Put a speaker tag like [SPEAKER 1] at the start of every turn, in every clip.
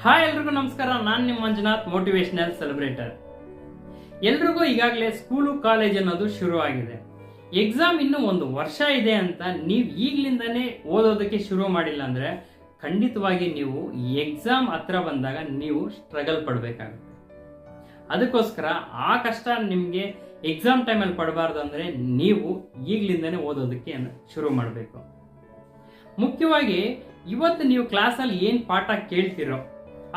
[SPEAKER 1] Hi ಎಲ್ರಿಗೂ ನಮಸ್ಕಾರ. ನಾನು ನಿಮ್ಮ ಮಂಜುನಾಥ್, ಮೋಟಿವೇಶನಲ್ ಸೆಲೆಬ್ರೇಟರ್. ಎಲ್ರಿಗೂ ಈಗಾಗಲೇ ಸ್ಕೂಲು ಕಾಲೇಜ್ ಅನ್ನೋದು ಶುರು ಆಗಿದೆ. ಎಕ್ಸಾಮ್ ಇನ್ನೂ 1 ವರ್ಷ ಇದೆ ಅಂತ ನೀವು ಈಗಲಿಂದನೇ ಓದೋದಕ್ಕೆ ಶುರು ಮಾಡಿಲ್ಲ ಅಂದರೆ ಖಂಡಿತವಾಗಿ ನೀವು ಎಕ್ಸಾಮ್ ಹತ್ರ ಬಂದಾಗ ನೀವು ಸ್ಟ್ರಗಲ್ ಪಡಬೇಕಾಗುತ್ತೆ. ಅದಕ್ಕೋಸ್ಕರ ಆ ಕಷ್ಟ ನಿಮಗೆ ಎಕ್ಸಾಮ್ ಟೈಮಲ್ಲಿ ಪಡಬಾರ್ದು ಅಂದರೆ ನೀವು ಈಗಲಿಂದನೇ ಓದೋದಕ್ಕೆ ಶುರು ಮಾಡಬೇಕು. ಮುಖ್ಯವಾಗಿ ಇವತ್ತು ನೀವು ಕ್ಲಾಸಲ್ಲಿ ಏನು ಪಾಠ ಕೇಳ್ತಿರೋ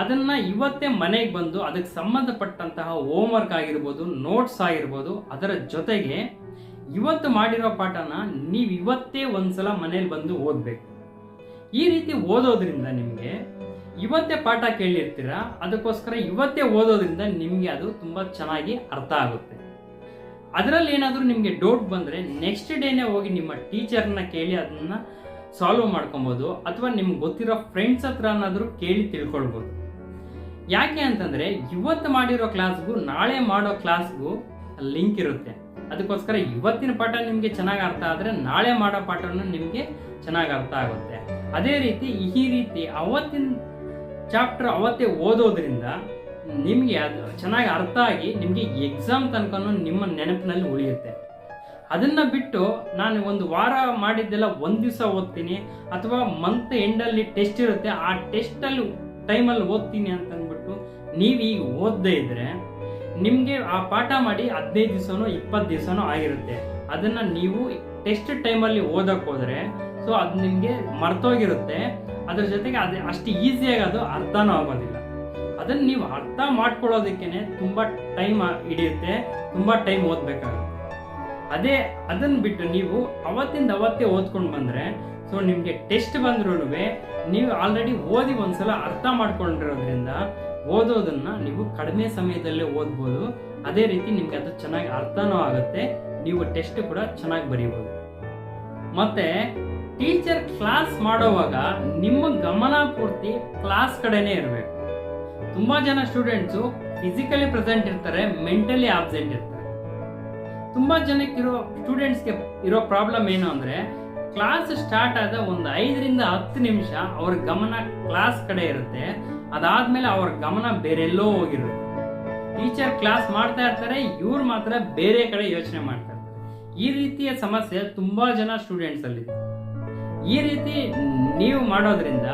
[SPEAKER 1] ಅದನ್ನು ಇವತ್ತೇ ಮನೆಗೆ ಬಂದು ಅದಕ್ಕೆ ಸಂಬಂಧಪಟ್ಟಂತಹ ಹೋಮ್ವರ್ಕ್ ಆಗಿರ್ಬೋದು, ನೋಟ್ಸ್ ಆಗಿರ್ಬೋದು, ಅದರ ಜೊತೆಗೆ ಇವತ್ತು ಮಾಡಿರೋ ಪಾಠನ ನೀವು ಇವತ್ತೇ ಒಂದ್ಸಲ ಮನೇಲಿ ಬಂದು ಓದಬೇಕು. ಈ ರೀತಿ ಓದೋದ್ರಿಂದ ನಿಮಗೆ ಇವತ್ತೇ ಪಾಠ ಕೇಳಿರ್ತೀರ, ಅದಕ್ಕೋಸ್ಕರ ಇವತ್ತೇ ಓದೋದ್ರಿಂದ ನಿಮಗೆ ಅದು ತುಂಬ ಚೆನ್ನಾಗಿ ಅರ್ಥ ಆಗುತ್ತೆ. ಅದರಲ್ಲಿ ಏನಾದರೂ ನಿಮಗೆ ಡೌಟ್ ಬಂದರೆ ನೆಕ್ಸ್ಟ್ ಡೇನೇ ಹೋಗಿ ನಿಮ್ಮ ಟೀಚರ್ನ ಕೇಳಿ ಅದನ್ನು ಸಾಲ್ವ್ ಮಾಡ್ಕೊಬೋದು, ಅಥವಾ ನಿಮ್ಗೆ ಗೊತ್ತಿರೋ ಫ್ರೆಂಡ್ಸ್ ಹತ್ರ ಏನಾದರೂ ಕೇಳಿ ತಿಳ್ಕೊಳ್ಬೋದು. ಯಾಕೆ ಅಂತಂದರೆ ಇವತ್ತು ಮಾಡಿರೋ ಕ್ಲಾಸ್ಗೂ ನಾಳೆ ಮಾಡೋ ಕ್ಲಾಸ್ಗೂ ಲಿಂಕ್ ಇರುತ್ತೆ. ಅದಕ್ಕೋಸ್ಕರ ಇವತ್ತಿನ ಪಾಠ ನಿಮಗೆ ಚೆನ್ನಾಗಿ ಅರ್ಥ ಆದರೆ ನಾಳೆ ಮಾಡೋ ಪಾಠನೂ ನಿಮಗೆ ಚೆನ್ನಾಗಿ ಅರ್ಥ ಆಗುತ್ತೆ. ಅದೇ ರೀತಿ ಈ ರೀತಿ ಅವತ್ತಿನ ಚಾಪ್ಟರ್ ಅವತ್ತೇ ಓದೋದ್ರಿಂದ ನಿಮಗೆ ಅದು ಚೆನ್ನಾಗಿ ಅರ್ಥ ಆಗಿ ನಿಮಗೆ ಎಕ್ಸಾಮ್ ತನಕ ನಿಮ್ಮ ನೆನಪಿನಲ್ಲಿ ಉಳಿಯುತ್ತೆ. ಅದನ್ನು ಬಿಟ್ಟು ನಾನು 1 ವಾರ ಮಾಡಿದ್ದೆಲ್ಲ 1 ದಿವಸ ಓದ್ತೀನಿ, ಅಥವಾ ಮಂತ್ ಎಂಡಲ್ಲಿ ಟೆಸ್ಟ್ ಇರುತ್ತೆ ಆ ಟೆಸ್ಟಲ್ಲಿ ಟೈಮಲ್ಲಿ ಓದ್ತೀನಿ ಅಂತಂದ್ಬಿಟ್ಟು ನೀವೀಗ ಓದದೇ ಇದ್ದರೆ ನಿಮಗೆ ಆ ಪಾಠ ಮಾಡಿ 15 ದಿವಸನೋ 20 ದಿವಸನೋ ಆಗಿರುತ್ತೆ. ಅದನ್ನು ನೀವು ಟೆಸ್ಟ್ ಟೈಮಲ್ಲಿ ಓದಕ್ಕೆ ಹೋದರೆ ಸೊ ಅದು ನಿಮಗೆ ಮರ್ತೋಗಿರುತ್ತೆ. ಅದ್ರ ಜೊತೆಗೆ ಅದು ಅಷ್ಟು ಈಸಿಯಾಗಿ ಅದು ಅರ್ಥನೂ ಆಗೋದಿಲ್ಲ. ಅದನ್ನು ನೀವು ಅರ್ಥ ಮಾಡ್ಕೊಳ್ಳೋದಕ್ಕೇ ತುಂಬ ಟೈಮ್ ಹಿಡಿಯುತ್ತೆ, ತುಂಬ ಟೈಮ್ ಓದಬೇಕಾಗುತ್ತೆ. ಅದನ್ನು ಬಿಟ್ಟು ನೀವು ಅವತ್ತಿಂದ ಅವತ್ತೇ ಓದ್ಕೊಂಡು ಬಂದರೆ ಸೊ ನಿಮಗೆ ಟೆಸ್ಟ್ ಬಂದ್ರೂ ನೀವು ಆಲ್ರೆಡಿ ಓದಿ ಒಂದ್ಸಲ ಅರ್ಥ ಮಾಡ್ಕೊಂಡಿರೋದ್ರಿಂದ ಓದೋದನ್ನು ನೀವು ಕಡಿಮೆ ಸಮಯದಲ್ಲೇ ಓದ್ಬೋದು. ಅದೇ ರೀತಿ ನಿಮಗೆ ಅದು ಚೆನ್ನಾಗಿ ಅರ್ಥನೂ ಆಗುತ್ತೆ, ನೀವು ಟೆಸ್ಟ್ ಕೂಡ ಚೆನ್ನಾಗಿ ಬರೀಬೋದು. ಮತ್ತು ಟೀಚರ್ ಕ್ಲಾಸ್ ಮಾಡೋವಾಗ ನಿಮ್ಮ ಗಮನ ಪೂರ್ತಿ ಕ್ಲಾಸ್ ಕಡೆನೇ ಇರಬೇಕು. ತುಂಬ ಜನ ಸ್ಟೂಡೆಂಟ್ಸು ಫಿಸಿಕಲಿ ಪ್ರೆಸೆಂಟ್ ಇರ್ತಾರೆ, ಮೆಂಟಲಿ ಆಬ್ಸೆಂಟ್ ಇರ್ತಾರೆ. ತುಂಬ ಜನಕ್ಕಿರೋ ಸ್ಟೂಡೆಂಟ್ಸ್ಗೆ ಇರೋ ಪ್ರಾಬ್ಲಮ್ ಏನು ಅಂದರೆ ಕ್ಲಾಸ್ ಸ್ಟಾರ್ಟ್ ಆದ 5 ರಿಂದ 10 ನಿಮಿಷ ಅವ್ರ ಗಮನ ಕ್ಲಾಸ್ ಕಡೆ ಇರುತ್ತೆ, ಅದಾದಮೇಲೆ ಅವ್ರ ಗಮನ ಬೇರೆಲ್ಲೋ ಹೋಗಿರುತ್ತೆ. ಟೀಚರ್ ಕ್ಲಾಸ್ ಮಾಡ್ತಾ ಇರ್ತಾರೆ, ಇವ್ರು ಮಾತ್ರ ಬೇರೆ ಕಡೆ ಯೋಚನೆ ಮಾಡ್ತಾ ಇರ್ತಾರೆ. ಈ ರೀತಿಯ ಸಮಸ್ಯೆ ತುಂಬ ಜನ ಸ್ಟೂಡೆಂಟ್ಸಲ್ಲಿ. ಈ ರೀತಿ ನೀವು ಮಾಡೋದ್ರಿಂದ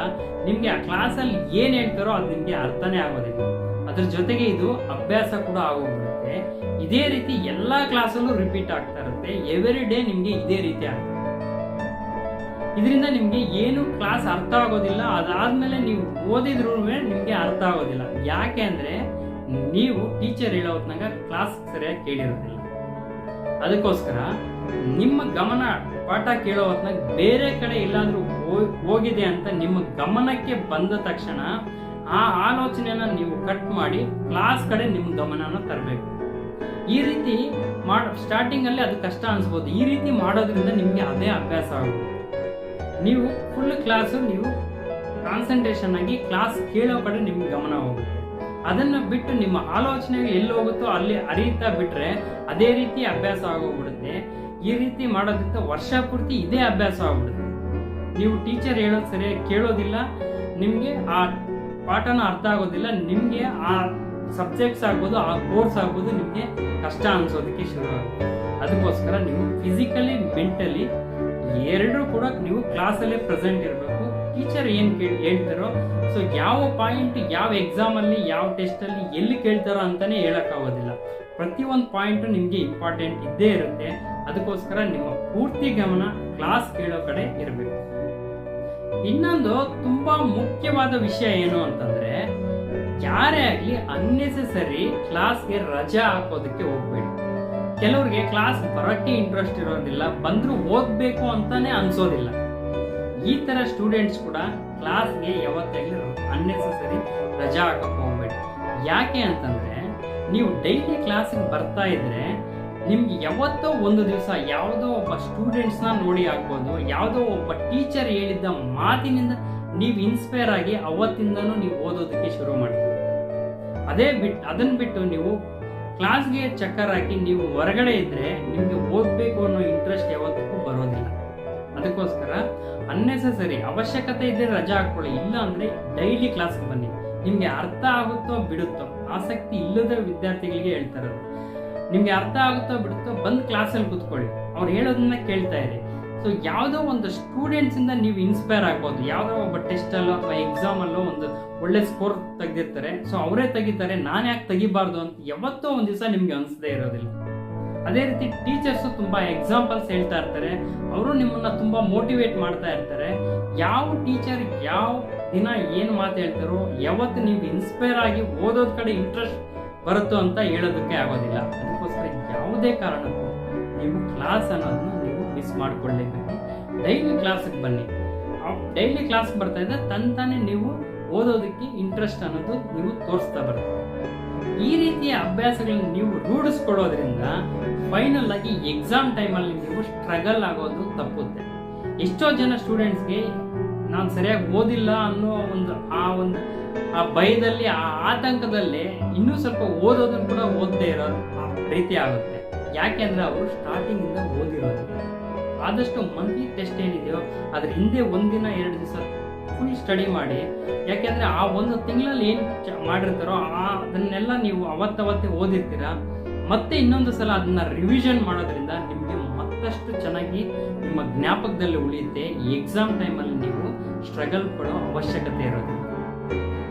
[SPEAKER 1] ನಿಮಗೆ ಆ ಕ್ಲಾಸಲ್ಲಿ ಏನು ಹೇಳ್ತಾರೋ ಅದು ನಿಮಗೆ ಅರ್ಥನೇ ಆಗೋದಿಲ್ಲ. ಅದ್ರ ಜೊತೆಗೆ ಇದು ಅಭ್ಯಾಸ ಕೂಡ ಆಗೋಗ್ಬಿಡುತ್ತೆ. ಇದೇ ರೀತಿ ಎಲ್ಲ ಕ್ಲಾಸಲ್ಲೂ ರಿಪೀಟ್ ಆಗ್ತಾ ಇರುತ್ತೆ. ಎವ್ರಿ ಡೇ ನಿಮಗೆ ಇದೇ ರೀತಿ ಆಗುತ್ತೆ. ಇದರಿಂದ ನಿಮಗೆ ಏನು ಕ್ಲಾಸ್ ಅರ್ಥ ಆಗೋದಿಲ್ಲ, ಅದಾದಮೇಲೆ ನೀವು ಓದಿದ್ರೂ ನಿಮಗೆ ಅರ್ಥ ಆಗೋದಿಲ್ಲ. ಯಾಕೆ ಅಂದರೆ ನೀವು ಟೀಚರ್ ಹೇಳೋ ಹೊತ್ನಾಗ ಕ್ಲಾಸ್ ಸರಿಯಾಗಿ ಕೇಳಿರೋದಿಲ್ಲ. ಅದಕ್ಕೋಸ್ಕರ ನಿಮ್ಮ ಗಮನ ಪಾಠ ಕೇಳೋ ಹೊತ್ನಾಗ ಬೇರೆ ಕಡೆ ಎಲ್ಲಾದರೂ ಹೋಗಿದೆ ಅಂತ ನಿಮ್ಮ ಗಮನಕ್ಕೆ ಬಂದ ತಕ್ಷಣ ಆ ಆಲೋಚನೆಯನ್ನು ನೀವು ಕಟ್ ಮಾಡಿ ಕ್ಲಾಸ್ ಕಡೆ ನಿಮ್ಮ ಗಮನನ ತರಬೇಕು. ಈ ರೀತಿ ಸ್ಟಾರ್ಟಿಂಗಲ್ಲಿ ಅದು ಕಷ್ಟ ಅನಿಸ್ಬೋದು. ಈ ರೀತಿ ಮಾಡೋದ್ರಿಂದ ನಿಮಗೆ ಅದೇ ಅಭ್ಯಾಸ ಆಗುತ್ತೆ. ನೀವು ಫುಲ್ ಕ್ಲಾಸು ನೀವು ಕಾನ್ಸಂಟ್ರೇಷನ್ ಆಗಿ ಕ್ಲಾಸ್ ಕೇಳೋ ಕಡೆ ನಿಮ್ಮ ಗಮನ ಹೋಗುತ್ತೆ. ಅದನ್ನು ಬಿಟ್ಟು ನಿಮ್ಮ ಆಲೋಚನೆಗಳು ಎಲ್ಲಿ ಹೋಗುತ್ತೋ ಅಲ್ಲಿ ಅರಿತಾ ಬಿಟ್ಟರೆ ಅದೇ ರೀತಿ ಅಭ್ಯಾಸ ಆಗೋಗ್ಬಿಡುತ್ತೆ. ಈ ರೀತಿ ಮಾಡೋದ್ರಿಂದ ವರ್ಷ ಪೂರ್ತಿ ಇದೇ ಅಭ್ಯಾಸ ಆಗ್ಬಿಡುತ್ತೆ. ನೀವು ಟೀಚರ್ ಹೇಳೋದು ಸರಿಯಾಗಿ ಕೇಳೋದಿಲ್ಲ, ನಿಮಗೆ ಆ ಪಾಠನ ಅರ್ಥ ಆಗೋದಿಲ್ಲ, ನಿಮಗೆ ಆ ಸಬ್ಜೆಕ್ಟ್ಸ್ ಆಗ್ಬೋದು, ಆ ಕೋರ್ಸ್ ಆಗ್ಬೋದು ನಿಮಗೆ ಕಷ್ಟ ಅನಿಸೋದಕ್ಕೆ ಶುರು ಆಗುತ್ತೆ. ಅದಕ್ಕೋಸ್ಕರ ನೀವು ಫಿಸಿಕಲಿ ಮೆಂಟಲಿ ಎರಡೂ ಕೂಡ ನೀವು ಕ್ಲಾಸಲ್ಲೇ ಪ್ರೆಸೆಂಟ್ ಇರಬೇಕು. ಟೀಚರ್ ಏನು ಹೇಳ್ತಾರೋ ಸೊ ಯಾವ ಪಾಯಿಂಟ್ ಯಾವ ಎಕ್ಸಾಮಲ್ಲಿ ಯಾವ ಟೆಸ್ಟಲ್ಲಿ ಎಲ್ಲಿ ಕೇಳ್ತಾರೋ ಅಂತಲೇ ಹೇಳೋಕ್ಕಾಗೋದಿಲ್ಲ. ಪ್ರತಿಯೊಂದು ಪಾಯಿಂಟು ನಿಮಗೆ ಇಂಪಾರ್ಟೆಂಟ್ ಇದ್ದೇ ಇರುತ್ತೆ. ಅದಕ್ಕೋಸ್ಕರ ನಿಮ್ಮ ಪೂರ್ತಿ ಗಮನ ಕ್ಲಾಸ್ ಕೇಳೋ ಕಡೆ ಇರಬೇಕು. ಇನ್ನೊಂದು ತುಂಬ ಮುಖ್ಯವಾದ ವಿಷಯ ಏನು ಅಂತಂದರೆ ಯಾರೇ ಆಗಲಿ ಅನ್ನೆಸೆಸರಿ ಕ್ಲಾಸ್ಗೆ ರಜಾ ಹಾಕೋದಕ್ಕೆ ಹೋಗ್ಬೇಡಿ. ಕೆಲವ್ರಿಗೆ ಕ್ಲಾಸ್ ಬರೋಕ್ಕೆ ಇಂಟ್ರೆಸ್ಟ್ ಇರೋದಿಲ್ಲ, ಬಂದರೂ ಓದಬೇಕು ಅಂತಾನೆ ಅನ್ಸೋದಿಲ್ಲ. ಈ ಥರ ಸ್ಟೂಡೆಂಟ್ಸ್ ಕೂಡ ಕ್ಲಾಸ್ಗೆ ಯಾವತ್ತಾಗಲಿ ಅನ್ನೆಸೆಸರಿ ರಜಾ ಹಾಕೋಕೆ ಹೋಗ್ಬೇಡಿ. ಯಾಕೆ ಅಂತಂದರೆ ನೀವು ಡೈಲಿ ಕ್ಲಾಸಿಗೆ ಬರ್ತಾ ಇದ್ದರೆ ನಿಮ್ಗೆ ಯಾವತ್ತೋ ಒಂದು ದಿವಸ ಯಾವುದೋ ಒಬ್ಬ ಸ್ಟೂಡೆಂಟ್ಸ್ನ ನೋಡಿ ಆಗ್ಬೋದು, ಯಾವುದೋ ಒಬ್ಬ ಟೀಚರ್ ಹೇಳಿದ್ದ ಮಾತಿನಿಂದ ನೀವು ಇನ್ಸ್ಪೈರ್ ಆಗಿ ಅವತ್ತಿಂದನೂ ನೀವು ಓದೋದಕ್ಕೆ ಶುರು ಮಾಡ್ತೀವಿ. ಅದನ್ನು ಬಿಟ್ಟು ನೀವು ಕ್ಲಾಸ್ಗೆ ಚಕ್ಕರ್ ಹಾಕಿ ನೀವು ಹೊರಗಡೆ ಇದ್ದರೆ ನಿಮಗೆ ಓದಬೇಕು ಅನ್ನೋ ಇಂಟ್ರೆಸ್ಟ್ ಯಾವತ್ತೂ ಬರೋದಿಲ್ಲ. ಅದಕ್ಕೋಸ್ಕರ ಅನ್ನೆಸೆಸರಿ ಅವಶ್ಯಕತೆ ಇದ್ದರೆ ರಜಾ ಹಾಕ್ಕೊಳ್ಳಿ, ಇಲ್ಲ ಅಂದರೆ ಡೈಲಿ ಕ್ಲಾಸ್ಗೆ ಬನ್ನಿ. ನಿಮಗೆ ಅರ್ಥ ಆಗುತ್ತೋ ಬಿಡುತ್ತೋ, ಆಸಕ್ತಿ ಇಲ್ಲದ ವಿದ್ಯಾರ್ಥಿಗಳಿಗೆ ಹೇಳ್ತಾರೆ. ನಿಮಗೆ ಅರ್ಥ ಆಗುತ್ತೋ ಬಿಡುತ್ತೋ ಬಂದು ಕ್ಲಾಸಲ್ಲಿ ಕೂತ್ಕೊಳ್ಳಿ, ಅವ್ರು ಹೇಳೋದನ್ನ ಕೇಳ್ತಾ ಇರಿ. ಸೊ ಯಾವುದೋ ಒಂದು ಸ್ಟೂಡೆಂಟ್ಸಿಂದ ನೀವು ಇನ್ಸ್ಪೈರ್ ಆಗ್ಬೋದು. ಯಾವುದೋ ಒಬ್ಬ ಟೆಸ್ಟಲ್ಲೋ ಅಥವಾ ಎಕ್ಸಾಮಲ್ಲೋ ಒಂದು ಒಳ್ಳೆ ಸ್ಕೋರ್ ತೆಗೆದಿರ್ತಾರೆ, ಸೊ ಅವರೇ ತೆಗಿತಾರೆ, ನಾನು ಯಾಕೆ ತೆಗಿಬಾರ್ದು ಅಂತ ಯಾವತ್ತೋ ಒಂದು ದಿವಸ ನಿಮಗೆ ಅನಿಸದೇ ಇರೋದಿಲ್ಲ. ಅದೇ ರೀತಿ ಟೀಚರ್ಸು ತುಂಬ ಎಕ್ಸಾಂಪಲ್ಸ್ ಹೇಳ್ತಾ ಇರ್ತಾರೆ, ಅವರು ನಿಮ್ಮನ್ನು ತುಂಬ ಮೋಟಿವೇಟ್ ಮಾಡ್ತಾ ಇರ್ತಾರೆ. ಯಾವ ಟೀಚರ್ ಯಾವ ದಿನ ಏನು ಮಾತು ಹೇಳ್ತಾರೋ, ಯಾವತ್ತು ನೀವು ಇನ್ಸ್ಪೈರ್ ಆಗಿ ಓದೋದ್ ಕಡೆ ಇಂಟ್ರೆಸ್ಟ್ ಬರುತ್ತೋ ಅಂತ ಹೇಳೋದಕ್ಕೆ ಆಗೋದಿಲ್ಲ. ಅದಕ್ಕೋಸ್ಕರ ಯಾವುದೇ ಕಾರಣಕ್ಕೂ ನೀವು ಕ್ಲಾಸ್ ಅನ್ನೋದನ್ನ ನೀವು ಮಿಸ್ ಮಾಡ್ಕೊಳ್ಳೇಬೇಕು. ಡೈಲಿ ಕ್ಲಾಸಿಗೆ ಬನ್ನಿ. ಡೈಲಿ ಕ್ಲಾಸ್ ಬರ್ತಾ ಇದ್ದರೆ ತಂತಾನೆ ನೀವು ಓದೋದಕ್ಕೆ ಇಂಟ್ರೆಸ್ಟ್ ಅನ್ನೋದು ನೀವು ತೋರಿಸ್ತಾ ಬರುತ್ತೆ. ಈ ರೀತಿಯ ಅಭ್ಯಾಸಗಳನ್ನ ನೀವು ರೂಢಿಸ್ಕೊಳ್ಳೋದ್ರಿಂದ ಫೈನಲ್ ಆಗಿ ಎಕ್ಸಾಮ್ ಟೈಮಲ್ಲಿ ನೀವು ಸ್ಟ್ರಗಲ್ ಆಗೋದು ತಪ್ಪುತ್ತೆ. ಎಷ್ಟೋ ಜನ ಸ್ಟೂಡೆಂಟ್ಸ್ಗೆ ನಾನು ಸರಿಯಾಗಿ ಓದಿಲ್ಲ ಅನ್ನೋ ಆ ಭಯದಲ್ಲಿ, ಆ ಆತಂಕದಲ್ಲಿ ಇನ್ನೂ ಸ್ವಲ್ಪ ಓದೋದನ್ನು ಕೂಡ ಓದದೇ ಇರೋ ರೀತಿ ಆಗುತ್ತೆ. ಯಾಕೆಂದ್ರೆ ಅವರು ಸ್ಟಾರ್ಟಿಂಗಿಂದ ಓದಿರೋದು. ಆದಷ್ಟು ಮಂತ್ಲಿ ಟೆಸ್ಟ್ ಏನಿದೆಯೋ ಅದ್ರ ಹಿಂದೆ ಒಂದಿನ 2 ದಿವಸ ಫುಲ್ ಸ್ಟಡಿ ಮಾಡಿ. ಯಾಕೆಂದ್ರೆ ಆ ಒಂದು ತಿಂಗಳಲ್ಲಿ ಏನು ಮಾಡಿರ್ತಾರೋ ಅದನ್ನೆಲ್ಲ ನೀವು ಅವತ್ತೇ ಓದಿರ್ತೀರ. ಮತ್ತೆ ಇನ್ನೊಂದು ಸಲ ಅದನ್ನ ರಿವಿಷನ್ ಮಾಡೋದ್ರಿಂದ ನಿಮಗೆ ಮತ್ತಷ್ಟು ಚೆನ್ನಾಗಿ ನಿಮ್ಮ ಜ್ಞಾಪಕದಲ್ಲಿ ಉಳಿಯುತ್ತೆ. ಈ ಎಕ್ಸಾಮ್ ಟೈಮಲ್ಲಿ ನೀವು ಸ್ಟ್ರಗಲ್ ಪಡೋ ಅವಶ್ಯಕತೆ ಇರೋದಿಲ್ಲ.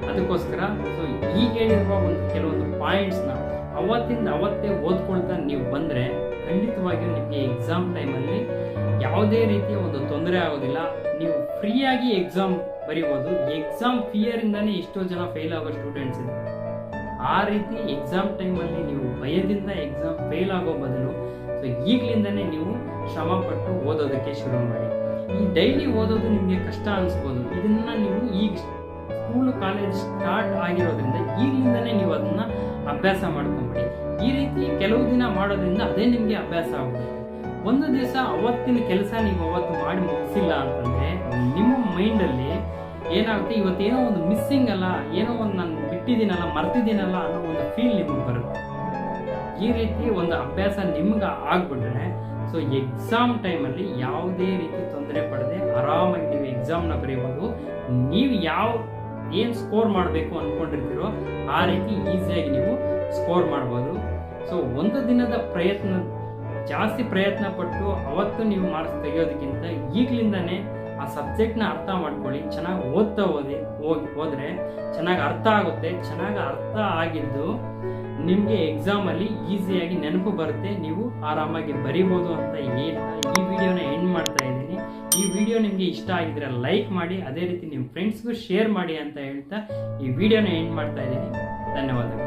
[SPEAKER 1] ಅದಕ್ಕೋಸ್ಕರ ಸೊ ಈಗ ಹೇಳಿರುವ ಕೆಲವೊಂದು ಪಾಯಿಂಟ್ಸ್ನ ಅವತ್ತೇ ಓದ್ಕೊಳ್ತಾ ನೀವು ಬಂದರೆ ಖಂಡಿತವಾಗಿಯೂ ನಿಮಗೆ ಎಕ್ಸಾಮ್ ಟೈಮಲ್ಲಿ ಯಾವುದೇ ರೀತಿಯ ಒಂದು ತೊಂದರೆ ಆಗೋದಿಲ್ಲ. ನೀವು ಫ್ರೀಯಾಗಿ ಎಕ್ಸಾಮ್ ಬರೀಬೋದು. ಎಕ್ಸಾಮ್ ಫಿಯರಿಂದನೇ ಎಷ್ಟೋ ಜನ ಫೇಲ್ ಆಗೋ ಸ್ಟೂಡೆಂಟ್ಸ್ ಇದೆ. ಆ ರೀತಿ ಎಕ್ಸಾಮ್ ಟೈಮಲ್ಲಿ ನೀವು ಭಯದಿಂದ ಎಕ್ಸಾಮ್ ಫೇಲ್ ಆಗೋ ಬದಲು ಸೊ ಈಗಲಿಂದನೇ ನೀವು ಶ್ರಮಪಟ್ಟು ಓದೋದಕ್ಕೆ ಶುರು ಮಾಡಿ. ಈ ಡೈಲಿ ಓದೋದು ನಿಮಗೆ ಕಷ್ಟ ಅನಿಸ್ಬೋದು. ಇದನ್ನ ನೀವು ಈಗ ಸ್ಕೂಲು ಕಾಲೇಜ್ ಸ್ಟಾರ್ಟ್ ಆಗಿರೋದ್ರಿಂದ ಈಗಲಿಂದನೇ ನೀವು ಅದನ್ನ ಅಭ್ಯಾಸ ಮಾಡ್ಕೊಂಬಿಡಿ. ಈ ರೀತಿ ಕೆಲವು ದಿನ ಮಾಡೋದ್ರಿಂದ ಅದೇ ನಿಮಗೆ ಅಭ್ಯಾಸ ಆಗುತ್ತೆ. ಒಂದು ದಿವಸ ಅವತ್ತಿನ ಕೆಲಸ ನೀವು ಅವತ್ತು ಮಾಡಿ ಮುಗಿಸಿಲ್ಲ ಅಂತಂದರೆ ನಿಮ್ಮ ಮೈಂಡಲ್ಲಿ ಏನಾಗುತ್ತೆ, ಇವತ್ತೇನೋ ಒಂದು ಮಿಸ್ಸಿಂಗ್ ಅಲ್ಲ, ಏನೋ ಒಂದು ನಾನು ಬಿಟ್ಟಿದ್ದೀನಲ್ಲ, ಮರ್ತಿದ್ದೀನಲ್ಲ ಅನ್ನೋ ಒಂದು ಫೀಲ್ ನಿಮಗೆ ಬರುತ್ತೆ. ಈ ರೀತಿ ಒಂದು ಅಭ್ಯಾಸ ನಿಮ್ಗೆ ಆಗ್ಬಿಟ್ರೆ ಸೊ ಎಕ್ಸಾಮ್ ಟೈಮಲ್ಲಿ ಯಾವುದೇ ರೀತಿ ತೊಂದರೆ ಪಡದೆ ಆರಾಮಾಗಿ ನೀವು ಎಕ್ಸಾಮ್ನ ಬರೀಬೋದು. ನೀವು ಏನು ಸ್ಕೋರ್ ಮಾಡಬೇಕು ಅಂದ್ಕೊಂಡಿರ್ತೀರೋ ಆ ರೀತಿ ಈಸಿಯಾಗಿ ನೀವು ಸ್ಕೋರ್ ಮಾಡ್ಬೋದು. ಸೊ ಒಂದು ದಿನದ ಜಾಸ್ತಿ ಪ್ರಯತ್ನ ಪಟ್ಟು ಅವತ್ತು ನೀವು ಮಾರ್ಕ್ಸ್ ತೆಗೆಯೋದಕ್ಕಿಂತ ಈಗಲಿಂದನೇ ಆ ಸಬ್ಜೆಕ್ಟ್ನ ಅರ್ಥ ಮಾಡ್ಕೊಳ್ಳಿ. ಚೆನ್ನಾಗಿ ಓದ್ತಾ ಹೋದರೆ ಚೆನ್ನಾಗಿ ಅರ್ಥ ಆಗುತ್ತೆ. ಚೆನ್ನಾಗಿ ಅರ್ಥ ಆಗಿದ್ದು ನಿಮಗೆ ಎಕ್ಸಾಮಲ್ಲಿ ಈಸಿಯಾಗಿ ನೆನಪು ಬರುತ್ತೆ, ನೀವು ಆರಾಮಾಗಿ ಬರಿಬೋದು ಅಂತ ಹೇಳ್ತಾ ಈ ವಿಡಿಯೋನ ಎಂಡ್ ಮಾಡ್ತಾ ಇದ್ದೀನಿ. ಈ ವಿಡಿಯೋ ನಿಮಗೆ ಇಷ್ಟ ಆಗಿದ್ರೆ ಲೈಕ್ ಮಾಡಿ, ಅದೇ ರೀತಿ ನಿಮ್ಮ ಫ್ರೆಂಡ್ಸ್ಗೂ ಶೇರ್ ಮಾಡಿ ಅಂತ ಹೇಳ್ತಾ ಈ ವಿಡಿಯೋನ ಎಂಡ್ ಮಾಡ್ತಾ ಇದ್ದೀನಿ. ಧನ್ಯವಾದಗಳು.